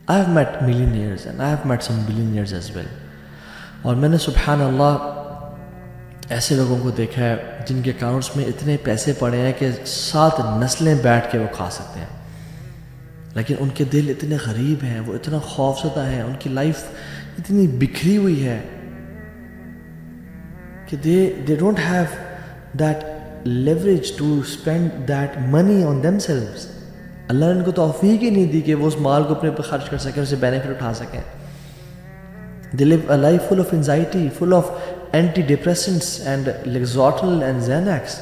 I have met millionaires and I have met some billionaires as well. اور میں نے سبحان اللہ ایسے لوگوں کو دیکھا ہے جن کے اکاؤنٹس میں اتنے پیسے پڑے ہیں کہ 7 نسلیں بیٹھ کے وہ کھا سکتے ہیں، لیکن ان کے دل اتنے غریب ہیں، وہ اتنا خوف زدہ ہیں، ان کی لائف اتنی بکھری ہوئی ہے کہ they don't have that leverage to spend that money on themselves. اللہ نے ان کو توفیق ہی نہیں دی کہ وہ اس مال کو اپنے پر خرچ کر سکیں، اسے بینیفٹ اٹھا سکیں. They live a life full of anxiety, full of antidepressants and Lexotanil and Xanax.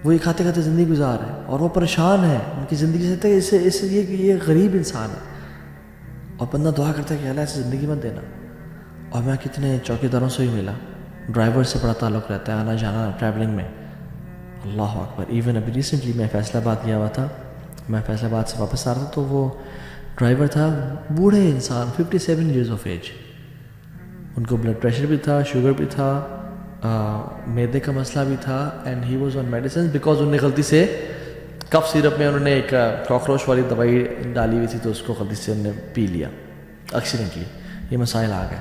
وہ یہ کھاتے کھاتے زندگی گزار رہے ہیں اور وہ پریشان ہیں ان کی زندگی سے. اس لیے کہ یہ غریب انسان ہے اور بندہ دعا کرتا ہے کہ اللہ ایسے زندگی مت دینا. اور میں کتنے چوکیداروں سے ہی ملا، ڈرائیور سے بڑا تعلق رہتا ہے، آنا جانا ٹریولنگ میں. اللہ اکبر. ایون ابھی ریسنٹلی میں فیصل آباد گیا ہوا تھا، میں فیصل آباد سے واپس آ رہا تھا تو وہ ڈرائیور تھا بوڑھے انسان 57 ایئرز آف ایج. ان کو بلڈ پریشر بھی تھا، شوگر بھی تھا، میدے کا مسئلہ بھی تھا، and he was on medicine because انہوں نے غلطی سے کف سیرپ میں انہوں نے ایک کاکروچ والی دوائی ڈالی ہوئی تھی تو اس کو غلطی سے انہوں نے پی لیا ایکسیڈنٹلی. یہ مسائل آ گئے.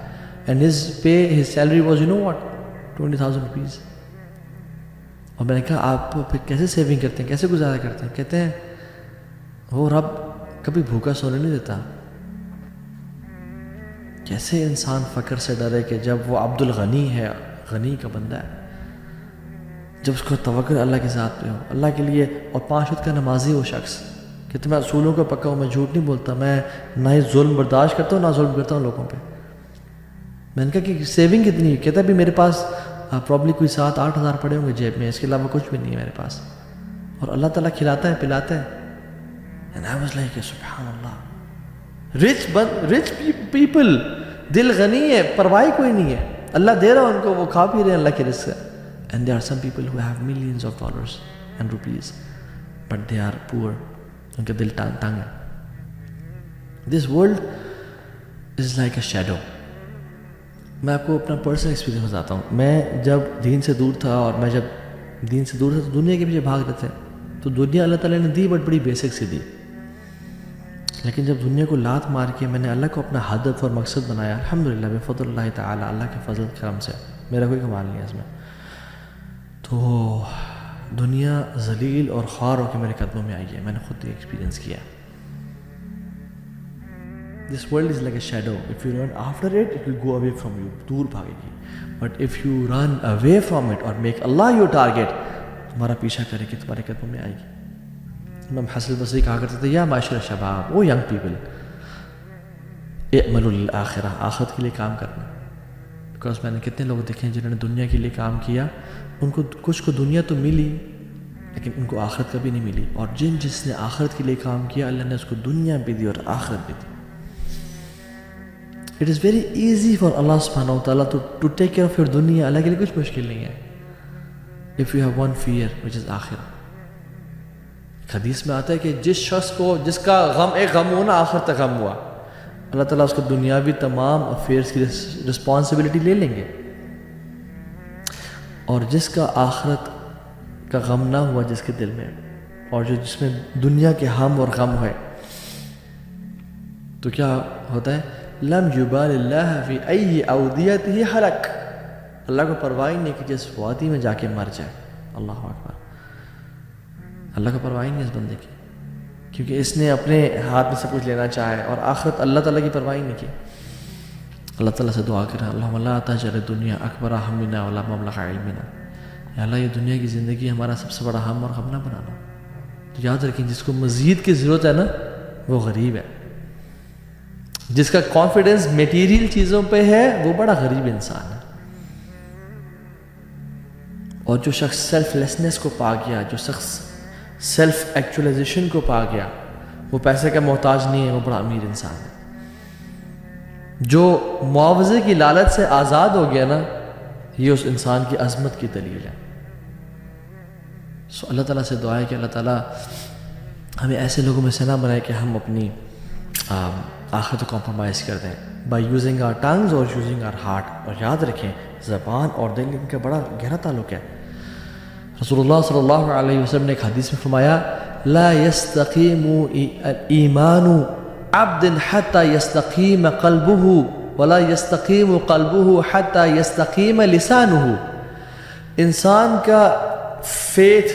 And his salary was you know what 20,000 rupees. اور میں نے کہا آپ پھر کیسے سیونگ کرتے ہیں، کیسے گزارا کرتے ہیں؟ کہتے ہیں وہ رب کبھی بھوکا سونے نہیں دیتا. کیسے انسان فقر سے ڈرے کہ جب وہ عبد الغنی ہے، غنی کا بندہ ہے، جب اس کو توکل اللہ کے ذات پہ ہو، اللہ کے لیے، اور 5 وقت کا نمازی ہو شخص کہ میں اصولوں کا پکا ہوں، میں جھوٹ نہیں بولتا، میں نہ ہی ظلم برداشت کرتا ہوں نہ ظلم کرتا ہوں لوگوں پہ. میں نے کہا کہ سیونگ کتنی ہے؟ کہتا بھی میرے پاس پرابلی کوئی 7-8 ہزار پڑے ہوں گے جیب میں، اس کے علاوہ کچھ بھی نہیں ہے میرے پاس، اور اللہ تعالیٰ کھلاتا ہے پلاتا ہے. And I was like سبحان اللہ. rich people دل غنی ہے، پرواہ کوئی نہیں ہے، اللہ دے رہا ان کو، وہ کھا پی رہے ہیں اللہ کے رزق سے. And there are some people who have millions of dollars and rupees but they are poor. ان کا دل تنگ ہے. This world is like a shadow. میں آپ کو اپنا پرسنل ایکسپیرینس بتاتا ہوں. میں جب دین سے دور تھا اور جب دین سے دور تھا تو دنیا کے پیچھے بھاگ رہے تھے. تو دنیا اللہ تعالیٰ نے دی بٹ بڑی بیسک سی دی، لیکن جب دنیا کو لات مار کے میں نے اللہ کو اپنا ہدف اور مقصد بنایا، الحمدللہ بفضل اللہ تعالیٰ، اللہ کے فضل کرم سے، میرا کوئی کمال نہیں ہے اس میں، تو دنیا ذلیل اور خوار ہو کے میرے قدموں میں آئی ہے. میں نے خود یہ ایکسپیرینس کیا. This world is like a shadow. If you run after it, it will go away from you. دور بھاگے گی. But if you run away from it or make Allah your target, تمہارا پیچھا کرے کہ تمہارے قدموں میں آئے گی. امام حسن البصری کہا کرتے تھے یا معاشر الشباب، او ینگ پیپل، اعملوا للآخرہ، آخرت کے لیے کام کرنا. بیکاز میں نے کتنے لوگ دیکھے ہیں جنہوں نے دنیا کے لیے کام کیا، ان کو کچھ کو دنیا تو ملی لیکن ان کو آخرت کبھی نہیں ملی. اور جس نے آخرت کے لیے کام کیا اللہ نے اس کو دنیا بھی دی اور آخرت بھی دی. It is very easy for Allah subhanahu wa ta'ala to take care of your dunya. اللہ کے لیے کچھ مشکل نہیں ہے. If you have one fear which is آخرہ. حدیث میں آتا ہے کہ جس شخص کو جس کا غم ایک غم ہو نا آخر تک غم ہوا، اللہ تعالیٰ اس کو دنیاوی تمام افیئرس کی رسپانسبلٹی لے لیں گے. اور جس کا آخرت کا غم نہ ہوا جس کے دل میں، اور جس میں دنیا کے ہم اور غم ہے، تو کیا ہوتا ہے؟ لم یبال اللہ فی ای اودیتہ ہلک. اللہ کو پرواہ نہیں کہ جس وادی میں جا کے مر جائے. اللہ اکبر. اللہ کو پرواہ نہیں اس بندے کی، کیونکہ اس نے اپنے ہاتھ میں سب کچھ لینا چاہے اور آخرت اللہ تعالیٰ کی پرواہ نہیں کی. اللہ تعالیٰ سے دعا کریں اللہم لا تجعل الدنیا اکبر ہمنا ولا مبلغ علمنا. یا اللہ یہ دنیا کی زندگی ہمارا سب سے بڑا ہم اور غم نہ بنانا. تو یاد رکھیں جس کو مزید کی ضرورت ہے نا وہ غریب ہے. جس کا کانفیڈنس میٹیریل چیزوں پہ ہے وہ بڑا غریب انسان ہے. اور جو شخص سیلف لیسنس کو پا گیا، جو شخص سیلف ایکچولائزیشن کو پا گیا، وہ پیسے کا محتاج نہیں ہے، وہ بڑا امیر انسان ہے. جو معاوضے کی لالچ سے آزاد ہو گیا نا، یہ اس انسان کی عظمت کی دلیل ہے. اللہ تعالیٰ سے دعا ہے کہ اللہ تعالیٰ ہمیں ایسے لوگوں میں سے نہ بنائے کہ ہم اپنی آخرت کو کمپرومائز کر دیں بائی یوزنگ آر ٹنگز اور یوزنگ آر ہارٹ. اور یاد رکھیں زبان اور دل ان کا بڑا گہرا تعلق ہے. رسول اللہ صلی اللہ علیہ وسلم نے ایک حدیث میں فرمایا لا یستقیم ایمان عبد حتى يستقيم قلبه ولا يستقيم قلبه حتى يستقيم لسانه. انسان کا فیتھ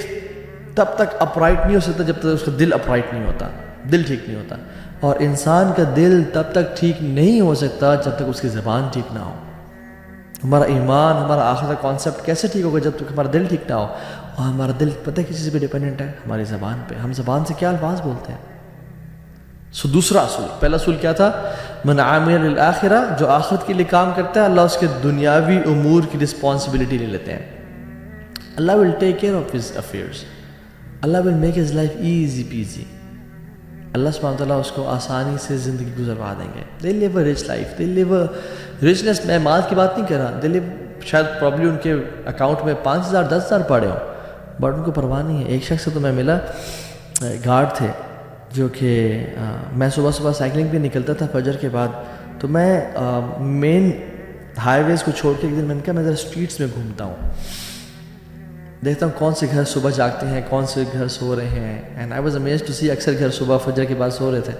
تب تک اپرائٹ نہیں ہو سکتا جب تک اس کا دل اپرائٹ نہیں ہوتا، دل ٹھیک نہیں ہوتا، اور انسان کا دل تب تک ٹھیک نہیں ہو سکتا جب تک اس کی زبان ٹھیک نہ ہو. ہمارا ایمان، ہمارا آخرت کا کانسیپٹ کیسے ٹھیک ہوگا جب تک ہمارا دل ٹھیک نہ ہو؟ اور ہمارا دل پتہ ہے کسی چیز پہ ڈیپینڈنٹ ہے؟ ہماری زبان پہ. ہم زبان سے کیا الفاظ بولتے ہیں. دوسرا اصول، پہلا اصول کیا تھا؟ من عامل للآخرہ، جو آخرت کے لیے کام کرتا ہے اللہ اس کے دنیاوی امور کی رسپانسبلٹی لے لیتے ہیں. اللہ will take care of his affairs, اللہ will make his life easy peasy. اللہ سبحانہ وتعالیٰ اس کو آسانی سے زندگی گزروا دیں گے. They live a rich life, they live a richness. میں مال کی بات نہیں کر رہا، دے لیو شاید پرابلی ان کے اکاؤنٹ میں 5,000 10,000 پڑے ہوں، بٹ ان کو پرواہ نہیں ہے. ایک شخص سے تو میں ملا، گارڈ تھے، جو کہ میں صبح صبح سائیکلنگ پہ نکلتا تھا فجر کے بعد، تو میں مین ہائی ویز کو چھوڑ کے ایک دن میں نے کہا میں ذرا اسٹریٹس میں گھومتا ہوں، دیکھتا ہوں کون سے گھر صبح جاگتے ہیں، کون سے گھر سو رہے ہیں. And I was amazed to see اکثر گھر صبح فجر کے بعد سو رہے تھے.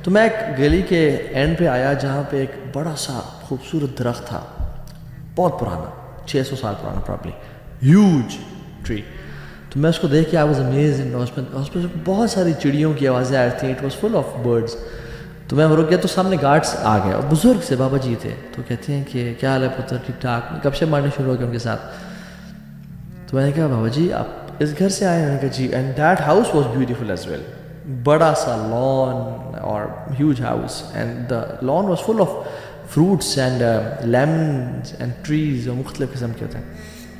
تو میں ایک گلی کے اینڈ پہ آیا جہاں پہ ایک بڑا سا خوبصورت درخت تھا، بہت پرانا، 600 سال پرانا پرابلی، ہیوج ٹری. تو میں اس کو دیکھ کے آئی واز امیزڈ. اس پہ بہت ساری چڑیوں کی آوازیں آ رہی تھیں، it was full of birds. تو میں رک گیا تو سامنے گارڈس آ گئے اور بزرگ سے بابا جی تھے. تو کہتے ہیں کہ کیا حال ہے پتر، ٹھیک ٹھاک. گپ شپ مارنے شروع ہو گیا ان کے ساتھ. تو میں نے کہا بابا جی آپ اس گھر سے آئے ہیں؟ میں نے کہا جی. And that house was beautiful as well, بڑا سا لان اور huge house, and the lawn was full of fruits and lemons and trees, اور مختلف قسم کے ہوتے ہیں.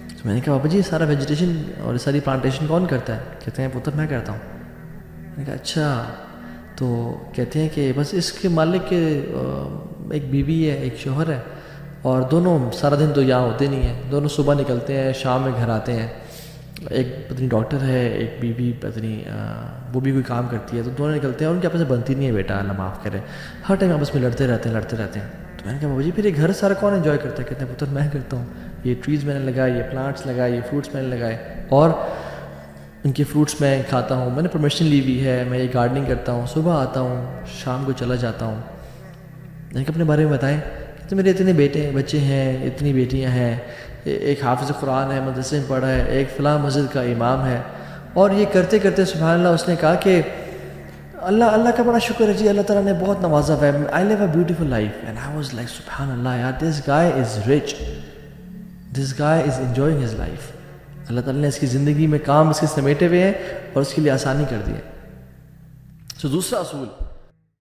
تو میں نے کہا بابا جی سارا ویجیٹیشن اور ساری پلانٹیشن کون کرتا ہے؟ کہتے ہیں پتر میں کرتا ہوں. میں نے کہا اچھا. تو کہتے ہیں کہ بس اس کے مالک کے ایک بیوی ہے، ایک شوہر ہے، اور دونوں سارا دن تو یہاں ہوتے نہیں ہیں، دونوں صبح نکلتے ہیں شام میں گھر آتے ہیں. ایک پتنی ڈاکٹر ہے، ایک بیوی پتنی وہ بھی کوئی کام کرتی ہے. تو دونوں نکلتے ہیں اور ان کے آپس میں بنتی نہیں ہے، بیٹا اللہ معاف کرے، ہر ٹائم آپس میں لڑتے رہتے ہیں. تو میں نے کہا بابا جی پھر یہ گھر سارا کون انجوائے کرتا ہے؟ کہتے ہیں پتر میں کرتا ہوں. یہ ٹریز میں نے لگائے، یہ پلانٹس لگائے، یہ فروٹس میں نے لگائے، اور ان کے فروٹس میں کھاتا ہوں. میں نے پرمیشن لی ہوئی ہے، میں یہ گارڈننگ کرتا ہوں، صبح آتا ہوں شام کو چلا جاتا ہوں. میں نے اپنے بارے میں بتائیں. تو میرے اتنے بچے ہیں، اتنی بیٹیاں ہیں، ایک حافظ قرآن ہے، مدرسے میں پڑھا ہے، ایک فلاں مسجد کا امام ہے. اور یہ کرتے کرتے سبحان اللہ اس نے کہا کہ اللہ کا بڑا شکر ہے جی، اللہ تعالیٰ نے بہت نوازا ہے، I live a beautiful life. And I was like سبحان اللہ یار، this guy is rich, this guy is enjoying his life. اللہ تعالیٰ نے اس کی زندگی میں کام اس کے سمیٹے ہوئے ہیں اور اس کے لیے آسانی کر دی ہے. دوسرا اصول